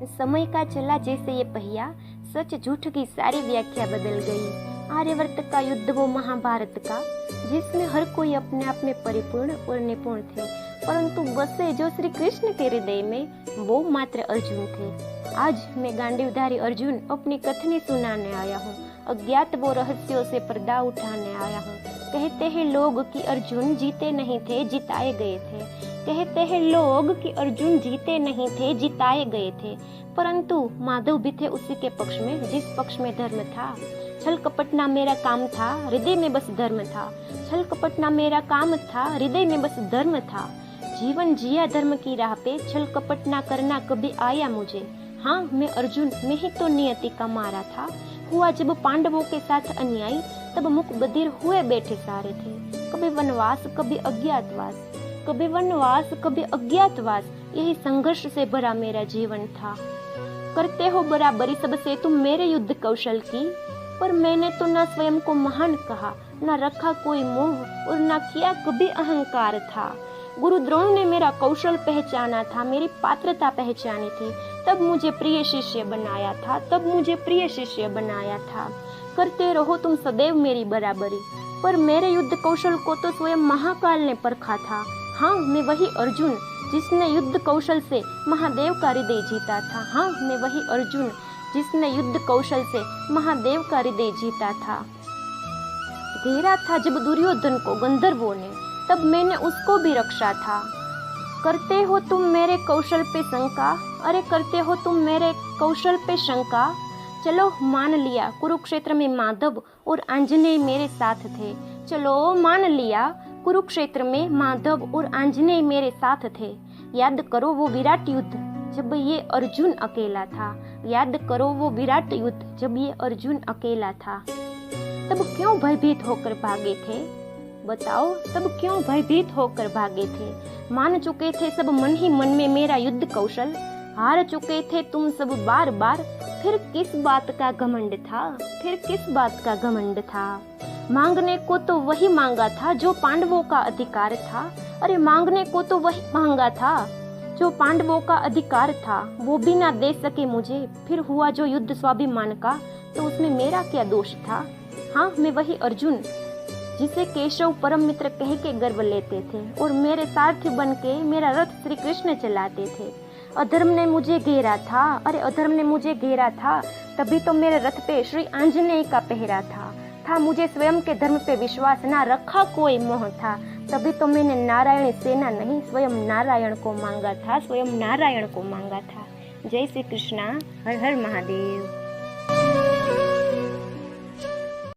समय का चला जैसे ये पहिया, सच झूठ की सारी व्याख्या बदल गई। आर्यवर्त का युद्ध वो महाभारत का, जिसमें हर कोई अपने आप में परिपूर्ण और निपुण थे, परंतु बसे जो श्री कृष्ण के हृदय में वो मात्र अर्जुन थे। आज मैं गांडीवधारी अर्जुन अपनी कथनी सुनाने आया हूँ, अज्ञात वो रहस्यों से पर्दा उठाने आया हूँ। कहते हैं लोग कि अर्जुन जीते नहीं थे, जिताए गए थे। कहते हैं लोग कि अर्जुन जीते नहीं थे, जिताए गए थे, परंतु माधव भी थे उसी के पक्ष में जिस पक्ष में धर्म था। छल कपट ना मेरा काम था, हृदय में बस धर्म था। छल कपट ना मेरा काम था, हृदय में बस धर्म था। जीवन जिया धर्म की राह पे, छल कपट ना करना कभी आया मुझे। हाँ मैं अर्जुन, मैं ही तो नियति का मारा था। हुआ जब पांडवों के साथ अन्याय, तब मुख बधिर हुए बैठे सारे थे। कभी वनवास कभी अज्ञातवास, कभी वनवास कभी अज्ञातवास, यही संघर्ष से भरा मेरा जीवन था। करते हो बराबरी सबसे तुम मेरे युद्ध कौशल की, पर मैंने तो न स्वयं को महान कहा, न रखा कोई मोह और न किया कभी अहंकार था। गुरु द्रोण ने मेरा कौशल पहचाना था, मेरी पात्रता पहचानी थी, तब मुझे प्रिय शिष्य बनाया था, तब मुझे प्रिय शिष्य बनाया था। करते रहो तुम सदैव मेरी बराबरी, पर मेरे युद्ध कौशल को तो स्वयं महाकाल ने परखा था। हाँ मैं वही अर्जुन जिसने युद्ध कौशल से महादेव का हृदय जीता था। हाँ मैं वही अर्जुन जिसने युद्ध कौशल से महादेव का हृदय जीता था। घेरा था जब दुर्योधन को गंधर्वों ने, तब मैंने उसको भी रक्षा था। करते हो तुम मेरे कौशल पे शंका, अरे करते हो तुम मेरे कौशल पे शंका। चलो मान लिया कुरुक्षेत्र में माधव और आंजनेय मेरे साथ थे। चलो मान लिया कुरुक्षेत्र में माधव और आंजनेय मेरे साथ थे। याद करो वो विराट युद्ध जब ये अर्जुन अकेला था। याद करो वो विराट युद्ध जब ये अर्जुन अकेला था। तब क्यों भयभीत होकर भागे थे? बताओ तब क्यों भयभीत होकर भागे थे? मान चुके थे सब मन ही मन में मेरा युद्ध कौशल। हार चुके थे तुम सब बार बार, फिर किस बात का घमंड था? फिर किस बात का घमंड था? मांगने को तो वही मांगा था जो पांडवों का अधिकार था। अरे मांगने को तो वही मांगा था जो पांडवों का अधिकार था, वो भी ना दे सके मुझे। फिर हुआ जो युद्ध स्वाभिमान का, तो उसमें मेरा क्या दोष था? हाँ मैं वही अर्जुन जिसे केशव परम मित्र कह के गर्व लेते थे और मेरे सारथी बन के मेरा रथ श्री कृष्ण चलाते थे। अधर्म ने मुझे घेरा था, अरे अधर्म ने मुझे घेरा था, तभी तो मेरे रथ पे श्री आंजनेय का पहरा था। मुझे स्वयं के धर्म पे विश्वास ना रखा कोई मोह था, तभी तो मैंने नारायण सेना नहीं स्वयं नारायण को मांगा था, स्वयं नारायण को मांगा था। जय श्री कृष्णा, हर हर महादेव।